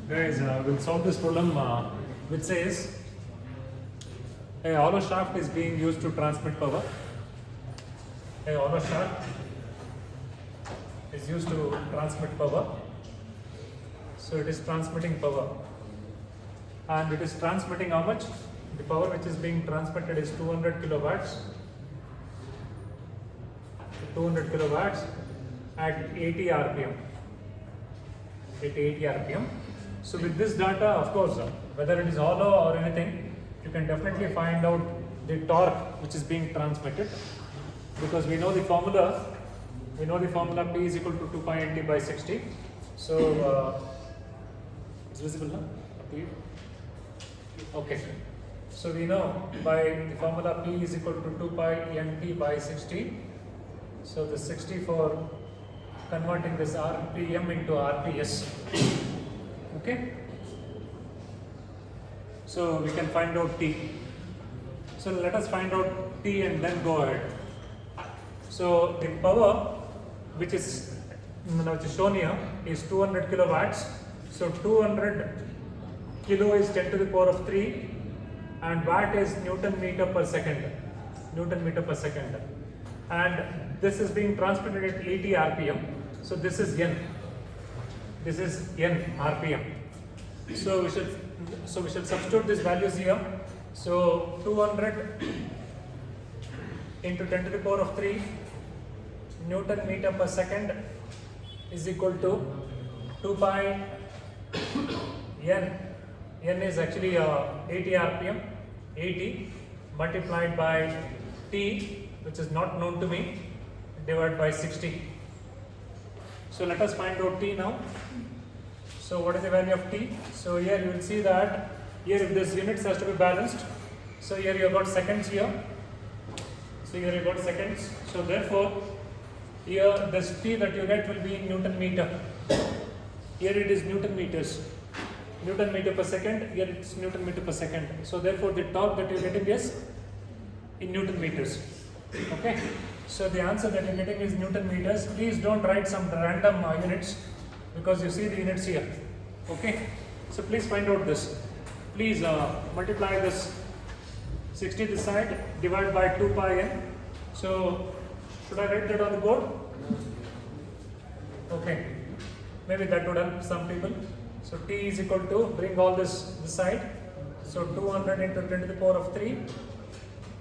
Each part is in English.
Guys, we'll solve this problem which says a hollow shaft is being used to transmit power. A hollow shaft is used to transmit power. So it is transmitting power. And it is transmitting how much? The power which is being transmitted is 200 kilowatts. 200 kilowatts at 80 RPM. At 80 RPM. So with this data, of course, whether it is hollow or anything, you can definitely find out the torque which is being transmitted, because we know the formula. We know the formula P is equal to 2 pi nt by 60. So it's visible now? P? Okay. So we know by the formula P is equal to 2 pi nt by 60. So the 60 for converting this RPM into RPS. Okay. So we can find out T. So let us find out T and then go ahead. So the power which is shown here is 200 kilowatts. So 200 kilo is 10 to the power of 3 and watt is Newton meter per second. Newton meter per second. And this is being transmitted at 80 RPM. So this is N. This is N RPM. So we should substitute these values here. So 200 into 10 to the power of 3 Newton meter per second is equal to 2 pi N. N is actually 80 RPM. 80 multiplied by T, which is not known to me, divided by 60. So let us find out T now. So what is the value of T? So here you will see that here if this units has to be balanced. So here you have got seconds here. So here you got seconds. So therefore here this T that you get will be in Newton meter. Here it is Newton meters. Newton meter per second. Here it's Newton meter per second. So therefore the torque that you are getting is in Newton meters. Okay. So the answer that you are getting is Newton meters. Please don't write some random units, because you see the units here. Okay. So please find out this. Please multiply this 60 this side, divide by 2 pi n. So should I write that on the board? Okay. Maybe that would help some people. So T is equal to, bring all this side. So 200 into 10 to the power of 3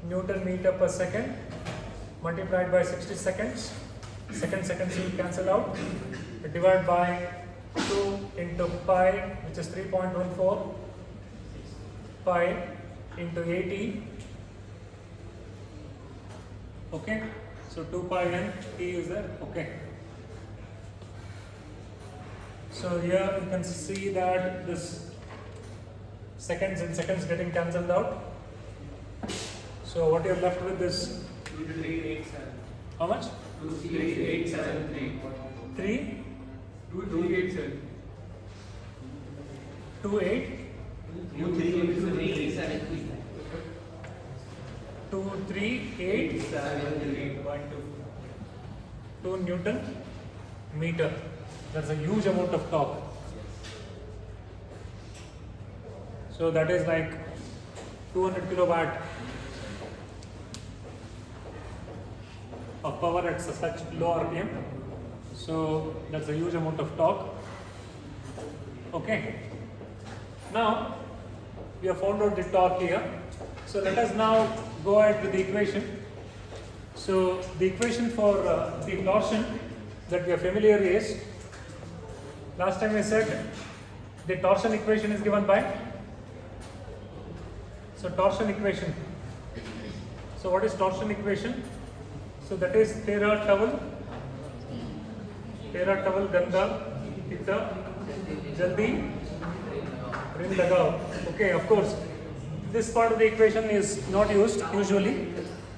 Newton meter per second multiplied by 60 seconds. Seconds will cancel out. Divide by 2 into pi, which is 3.14 pi into 80. Okay. So 2 pi n, T is there. Okay. So here you can see that this seconds and seconds getting cancelled out. So what you are left with is 2387. how much? 2387. 3 2387. 28 2 Newton meter. That's a huge amount of torque. So that is like 200 kilowatt of power at such low RPM. So that's a huge amount of torque. Okay. Now we have found out the torque here. So let us now go ahead with the equation. So the equation for the torsion that we are familiar is, last time I said the torsion equation is given by, so torsion equation. So what is torsion equation? So that is tera towel ganga ita jaldi rin lagao. Okay, of course this part of the equation is not used usually,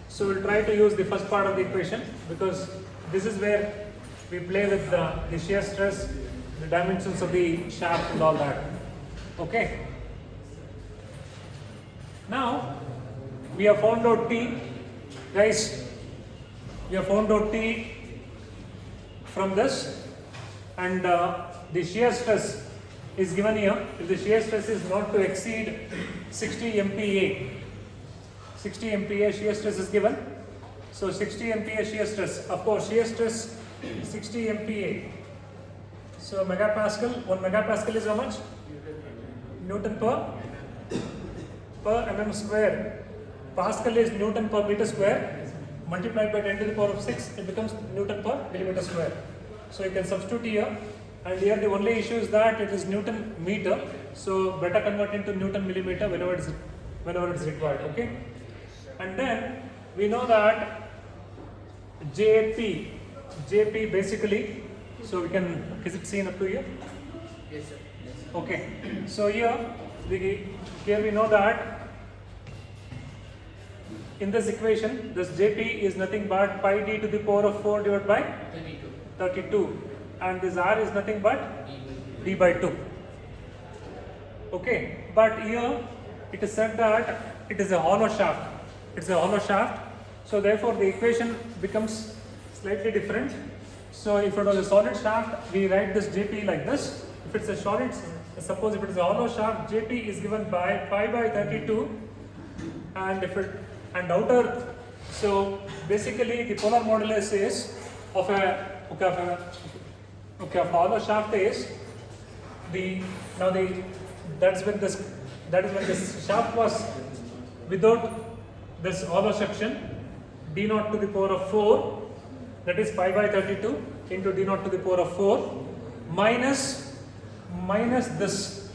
so we'll try to use the first part of the equation, because this is where we play with the shear stress, the dimensions of the shaft and all that. Okay. Now we have found out T, guys. We have found out T from this, and the shear stress is given here. If the shear stress is not to exceed 60 MPa, 60 MPa shear stress is given. So 60 MPa shear stress, of course shear stress 60 MPa. So megapascal, 1 megapascal is how much? Newton per mm square. Pascal is Newton per meter square. Multiplied by 10 to the power of 6, it becomes Newton per millimeter square. So you can substitute here, and here the only issue is that it is Newton meter. So better convert into Newton millimeter whenever it's required. Okay, and then we know that JP basically. So we can, is it seen up to here? Yes, sir. Okay, so here we know that in this equation, this Jp is nothing but pi d to the power of 4 divided by 32, and this R is nothing but d by 2. Okay, but here it is said that it is a hollow shaft. It's a hollow shaft, so therefore the equation becomes slightly different. So if it was a solid shaft, we write this Jp like this. If it's a solid, suppose if it is a hollow shaft, Jp is given by pi by 32, and if it and outer, so basically the polar modulus is of a hollow shaft is that is when this shaft was without this hollow section, d naught to the power of 4, that is pi by 32 into d naught to the power of 4 minus this,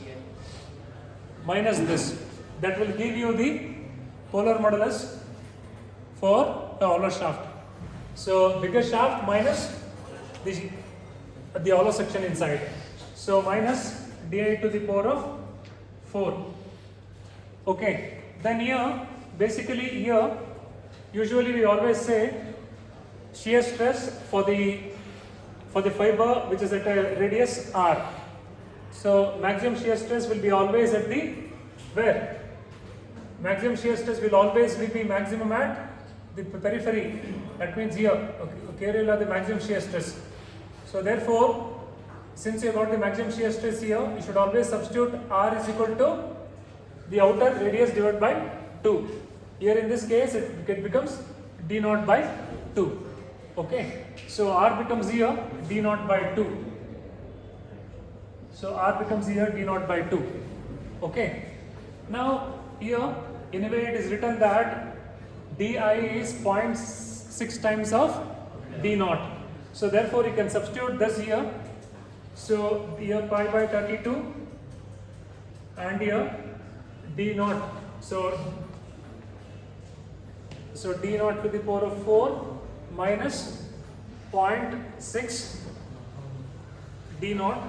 that will give you the polar modulus for the hollow shaft. So bigger shaft minus the hollow section inside. So minus di to the power of 4. Okay. Then here, basically here, usually we always say shear stress for the fiber which is at a radius r. So maximum shear stress will be always at the where? Maximum shear stress will always be maximum at the periphery. That means here. Okay, here you have the maximum shear stress. So therefore, since you got the maximum shear stress here, you should always substitute R is equal to the outer radius divided by 2. Here in this case, it becomes d naught by 2. Okay. So R becomes here d naught by 2. So R becomes here d naught by 2. Okay. Now here, anyway, it is written that di is 0.6 times of d naught. So therefore, you can substitute this here. So here pi by 32 and here d naught. So d naught to the power of 4 minus 0.6 d naught,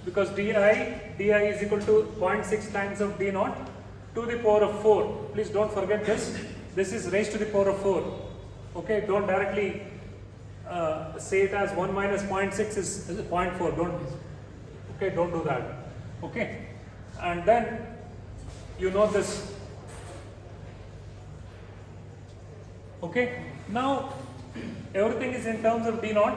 because di is equal to 0.6 times of d naught to the power of 4. Please don't forget this. This is raised to the power of 4. Okay, don't directly say it as 1 minus 0.6 is 0.4. Don't do that. Okay, and then you know this. Okay, now everything is in terms of d naught.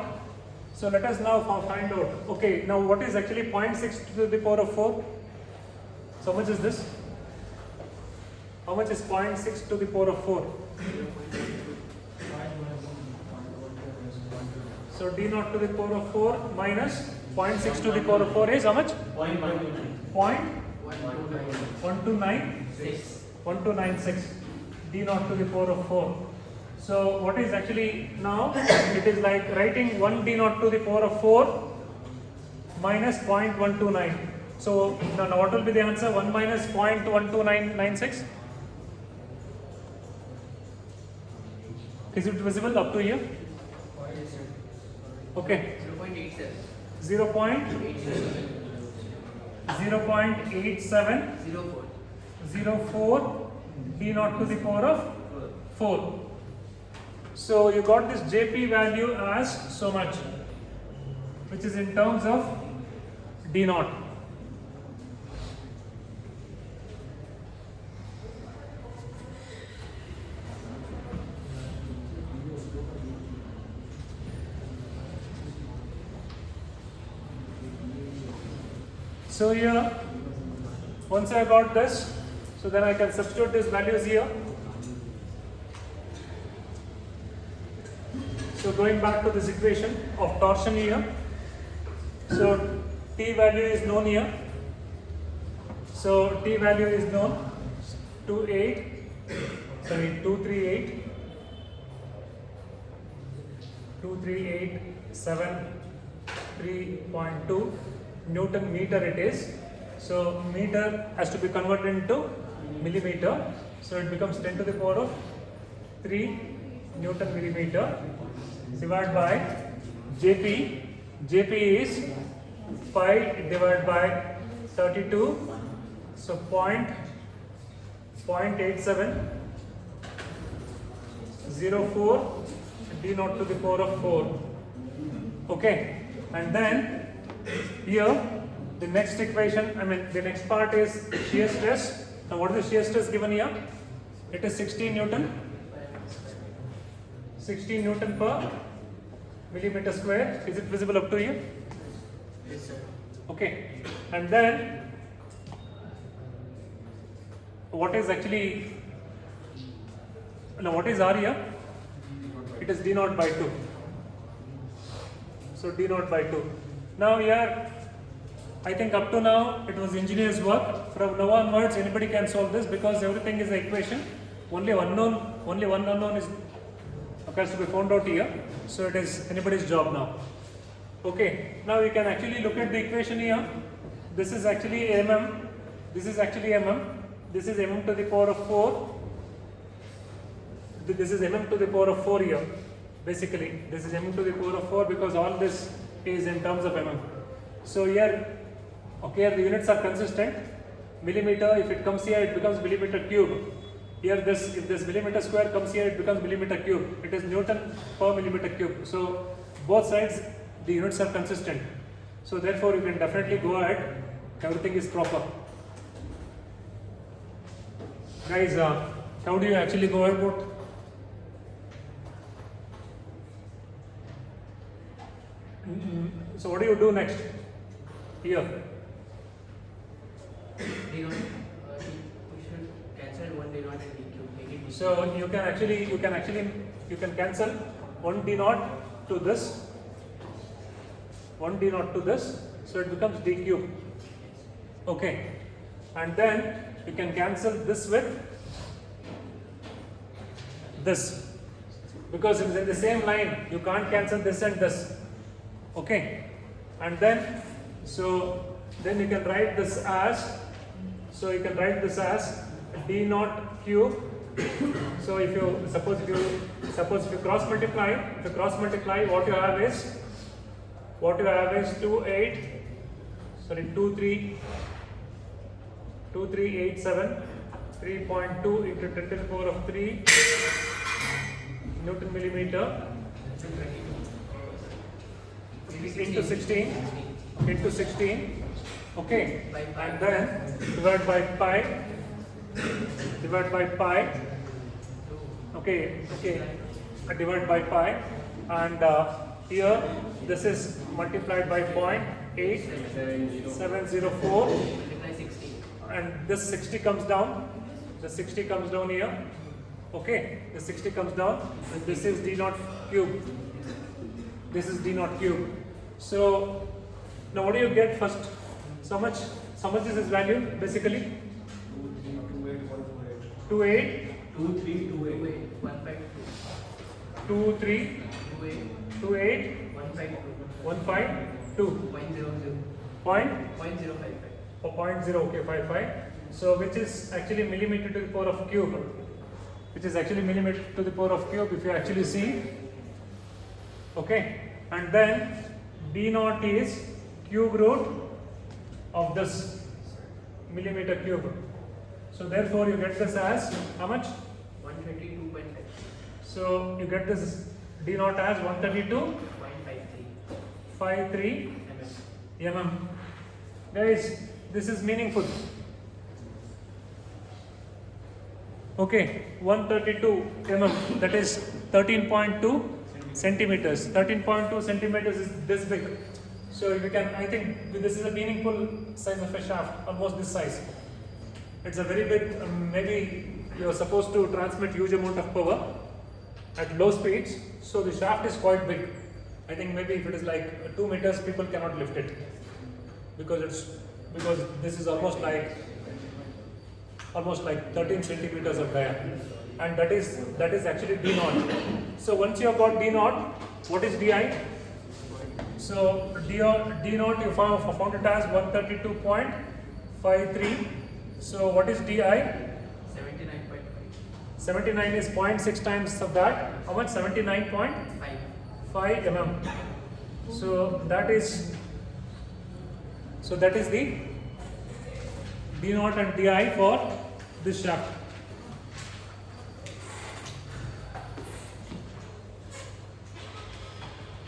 So let us now find out. Okay, now what is actually 0.6 to the power of 4? So how much is this? How much is 0.6 to the power of 4? So d naught to the power of 4 minus 0.6 to the power of 4 is how much? 0.1296 d naught to the power of 4. So what is actually now? It is like writing 1 d naught to the power of 4 minus 0.129. So now what will be the answer? 1 minus 0.12996. Is it visible up to here? Okay. 0.8704 d naught to the power of 4. So you got this Jp value as so much, which is in terms of d naught. So here, once I got this, so then I can substitute these values here. So going back to this equation of torsion here, so T value is known here. So T value is known 2387.3 Newton meter it is. So meter has to be converted into millimeter. So it becomes 10 to the power of 3 Newton millimeter divided by JP. JP is 5 divided by 32. So 0.8704 d naught to the power of 4. Okay, and then here the next equation, the next part is shear stress. Now what is the shear stress given here? It is 16 Newton. 16 Newton per millimeter square. Is it visible up to here? Yes, sir. Okay, and then what is actually, now what is R here? It is d naught by 2. So d naught by 2. Now here, I think up to now it was engineer's work. From now onwards, anybody can solve this because everything is an equation. Only one unknown is occurs to be found out here. So it is anybody's job now. Okay, now we can actually look at the equation here. This is actually mm. This is actually mm. This is mm to the power of 4. This is mm to the power of 4 here. Basically, this is mm to the power of 4 because all this is in terms of mm. So here, okay, the units are consistent. Millimeter, if it comes here, it becomes millimeter cube. Here, if this millimeter square comes here, it becomes millimeter cube. It is Newton per millimeter cube. So both sides, the units are consistent. So therefore, you can definitely go ahead. Everything is proper. Guys, how do you actually go about? So what do you do next? Here. D naught, we should cancel one D naught and DQ. Make it So you can cancel one d naught to this, one d naught to this, so it becomes d cube. Okay, and then you can cancel this with this because it is in the same line. You can't cancel this and this. Okay, and then then you can write this as d naught cube. So if you suppose if you cross multiply, what you have is 2387 3.2 into 10 to the power of 3 Newton millimeter into 16. Okay, and then divide by pi. Okay, divide by pi, and here this is multiplied by 0.8704, multiply 60. and this 60 comes down. The 60 comes down here. Okay, the 60 comes down, and this is d naught cube. This is d naught cube. So now what do you get first? So much is this value basically? 28. 0.055. So which is actually millimeter to the power of cube. If you actually see. Okay, and then d naught is cube root of this millimeter cube. So therefore you get this as how much? 122.5. So you get this d naught as 132.53 mm. Guys, this is meaningful. Okay, 132 mm, that is 13.2 centimeters. 13.2 centimeters is this big. So we can, I think this is a meaningful size of a shaft, almost this size. It's a very big, maybe you are supposed to transmit huge amount of power at low speeds. So the shaft is quite big. I think maybe if it is like 2 meters, people cannot lift it because this is almost like 13 centimeters of diameter, and that is actually D naught. So once you have got D naught, what is DI? So D naught you found it as 132.53. So what is DI? 79.5. 79 is 0.6 times of that. How much? 79.5 mm. So that is the D naught and DI for this shaft.